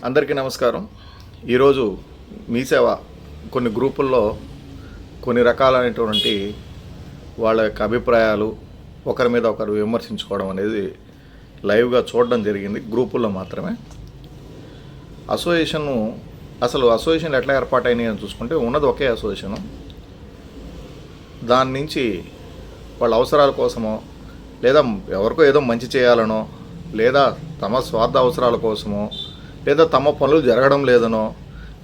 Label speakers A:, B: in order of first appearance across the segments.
A: అందరికీ నమస్కారం. ఈరోజు మీ సేవ కొన్ని గ్రూపుల్లో కొన్ని రకాలైనటువంటి వాళ్ళ యొక్క అభిప్రాయాలు ఒకరి మీద ఒకరు విమర్శించుకోవడం అనేది లైవ్గా చూడడం జరిగింది. గ్రూపుల్లో మాత్రమే. అసోసియేషన్లు ఎట్లా ఏర్పాటైనాయి అని చూసుకుంటే ఉన్నది ఒకే అసోసియేషను. దాని నుంచి వాళ్ళ అవసరాల కోసమో లేదా ఎవరికో ఏదో మంచి చేయాలనో లేదా తమ స్వార్థ అవసరాల కోసమో లేదా తమ పనులు జరగడం లేదనో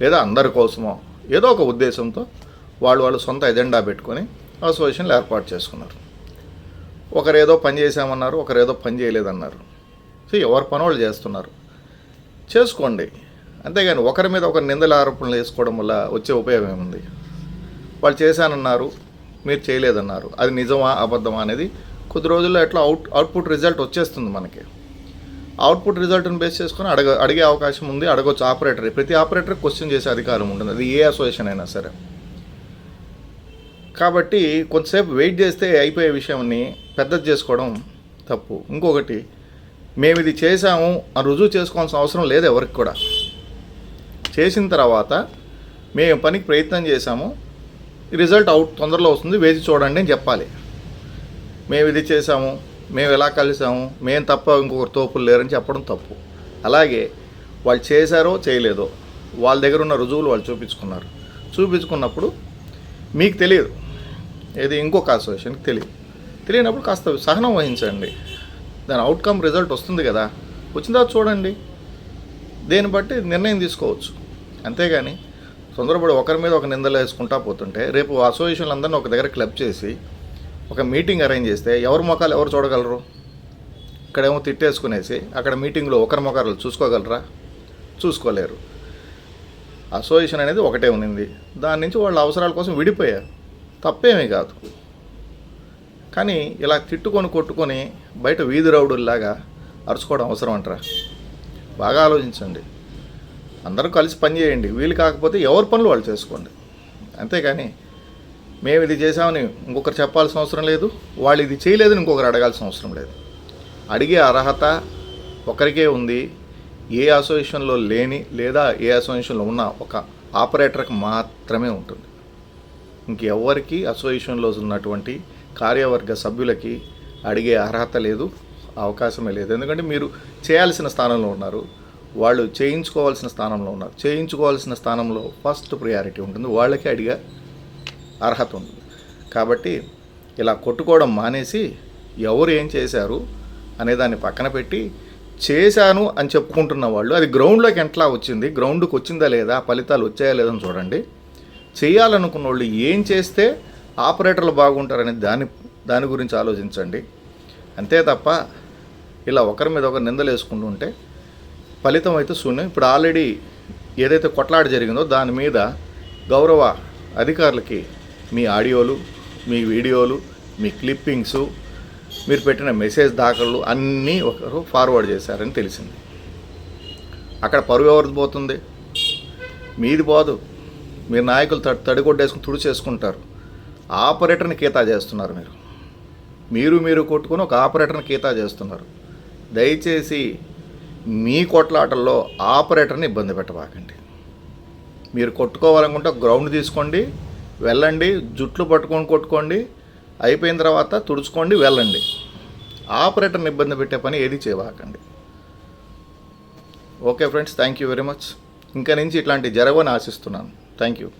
A: లేదా అందరి కోసమో ఏదో ఒక ఉద్దేశంతో వాళ్ళు సొంత ఎజెండా పెట్టుకొని అసోసియేషన్లు ఏర్పాటు చేసుకున్నారు. ఒకరేదో పని చేశామన్నారు, ఒకరేదో పని చేయలేదన్నారు. సో ఎవరి పని వాళ్ళు చేస్తున్నారు, చేసుకోండి. అంతేగాని ఒకరి మీద ఒకరి నిందల ఆరోపణలు వేసుకోవడం వల్ల వచ్చే ఉపయోగం ఏముంది? వాళ్ళు చేశానన్నారు, మీరు చేయలేదన్నారు. అది నిజమా అబద్ధమా అనేది కొద్ది రోజుల్లో ఎట్లా అవుట్పుట్ రిజల్ట్ వచ్చేస్తుంది. మనకి అవుట్పుట్ రిజల్ట్ని బేస్ చేసుకొని అడిగే అవకాశం ఉంది. అడగొచ్చు ఆపరేటర్. ప్రతి ఆపరేటర్ క్వశ్చన్ చేసే అధికారం ఉంటుంది, అది ఏ అసోసియేషన్ అయినా సరే. కాబట్టి కొంతసేపు వెయిట్ చేస్తే అయిపోయే విషయాన్ని పెద్దది చేసుకోవడం తప్పు. ఇంకొకటి, మేము ఇది చేసాము అని రుజువు చేసుకోవాల్సిన అవసరం లేదు ఎవరికి కూడా. చేసిన తర్వాత మేము పనికి ప్రయత్నం చేశాము, రిజల్ట్ తొందరలో వస్తుంది, వేచి చూడండి అని చెప్పాలి. మేము ఇది చేసాము, మేము ఎలా కలిసాము, మేము తప్ప ఇంకొకరు తోపులు లేరని చెప్పడం తప్పు. అలాగే వాళ్ళు చేశారో చేయలేదో వాళ్ళ దగ్గర ఉన్న రుజువులు వాళ్ళు చూపించుకున్నప్పుడు మీకు తెలియదు, ఏది ఇంకొక అసోసియేషన్కి తెలియనప్పుడు కాస్త సహనం వహించండి. దాని అవుట్కమ్ రిజల్ట్ వస్తుంది కదా, వచ్చిన తర్వాత చూడండి, దేన్ని బట్టి నిర్ణయం తీసుకోవచ్చు. అంతేగాని తొందరపడి ఒకరి మీద ఒక నిందలు వేసుకుంటా పోతుంటే రేపు అసోసియేషన్లు అందరినీ ఒక దగ్గర క్లబ్ చేసి ఒక మీటింగ్ అరేంజ్ చేస్తే ఎవరి మొఖాలు ఎవరు చూడగలరు? ఇక్కడేమో తిట్టేసుకునేసి అక్కడ మీటింగ్లో ఒకరి మొఖాలు చూసుకోగలరా? చూసుకోలేరు. అసోసియేషన్ అనేది ఒకటే ఉన్నింది, దాని నుంచి వాళ్ళ అవసరాల కోసం విడిపోయారు, తప్పేమీ కాదు. కానీ ఇలా తిట్టుకొని కొట్టుకొని బయట వీధి రౌడుల్లాగా అరుచుకోవడం అవసరం అంటారా? బాగా ఆలోచించండి. అందరూ కలిసి పని చేయండి. వీలు కాకపోతే ఎవరి పనులు వాళ్ళు చేసుకోండి. అంతేకాని మేము ఇది చేసామని ఇంకొకరు చెప్పాల్సిన అవసరం లేదు, వాళ్ళు ఇది చేయలేదని ఇంకొకరు అడగాల్సిన అవసరం లేదు. అడిగే అర్హత ఒకరికే ఉంది. ఏ అసోసియేషన్లో లేని లేదా ఏ అసోసియేషన్లో ఉన్న ఒక ఆపరేటర్కి మాత్రమే ఉంటుంది. ఇంకెవ్వరికి అసోసియేషన్లో ఉన్నటువంటి కార్యవర్గ సభ్యులకి అడిగే అర్హత లేదు, అవకాశమే లేదు. ఎందుకంటే మీరు చేయాల్సిన స్థానంలో ఉన్నారు, వాళ్ళు చేయించుకోవాల్సిన స్థానంలో ఉన్నారు. చేయించుకోవాల్సిన స్థానంలో ఫస్ట్ ప్రియారిటీ ఉంటుంది, వాళ్ళకి అడిగే అర్హత ఉంది. కాబట్టి ఇలా కొట్టుకోవడం మానేసి ఎవరు ఏం చేశారు అనేదాన్ని పక్కన పెట్టి చేశాను అని చెప్పుకుంటున్న వాళ్ళు అది గ్రౌండ్లోకి ఎట్లా వచ్చింది, గ్రౌండ్కి వచ్చిందా లేదా, ఫలితాలు వచ్చాయా లేదని చూడండి. చేయాలనుకున్న వాళ్ళు ఏం చేస్తే ఆపరేటర్లు బాగుంటారనే దాని గురించి ఆలోచించండి. అంతే తప్ప ఇలా ఒకరి మీద ఒకరు నిందలు వేసుకుంటుంటే ఫలితం అయితే శూన్యం. ఇప్పుడు ఆల్రెడీ ఏదైతే కొట్లాట జరిగిందో దాని మీద గౌరవ అధికారులకి మీ ఆడియోలు, మీ వీడియోలు, మీ క్లిప్పింగ్సు, మీరు పెట్టిన మెసేజ్ దాఖలు అన్నీ ఒకరు ఫార్వర్డ్ చేశారని తెలిసింది. అక్కడ పరువు ఎవరిది పోతుంది? మీది పోదు. మీరు నాయకులు తడికొట్టేసుకుని తుడిచేసుకుంటారు. ఆపరేటర్ని కీతా చేస్తున్నారు. మీరు కొట్టుకొని ఒక ఆపరేటర్ని కీతా చేస్తున్నారు. దయచేసి మీ కొట్లాటల్లో ఆపరేటర్ని ఇబ్బంది పెట్టబాకండి. మీరు కొట్టుకోవాలనుకుంటే గ్రౌండ్ తీసుకోండి, వెళ్ళండి, జుట్లు పట్టుకొని కొట్టుకోండి, అయిపోయిన తర్వాత తుడుచుకోండి, వెళ్ళండి. ఆపరేటర్ని ఇబ్బంది పెట్టే పని ఏది చేయబాకండి. Okay friends, thank you very much. ఇంకా నుంచి ఇట్లాంటి జరగవని ఆశిస్తున్నాను. Thank you.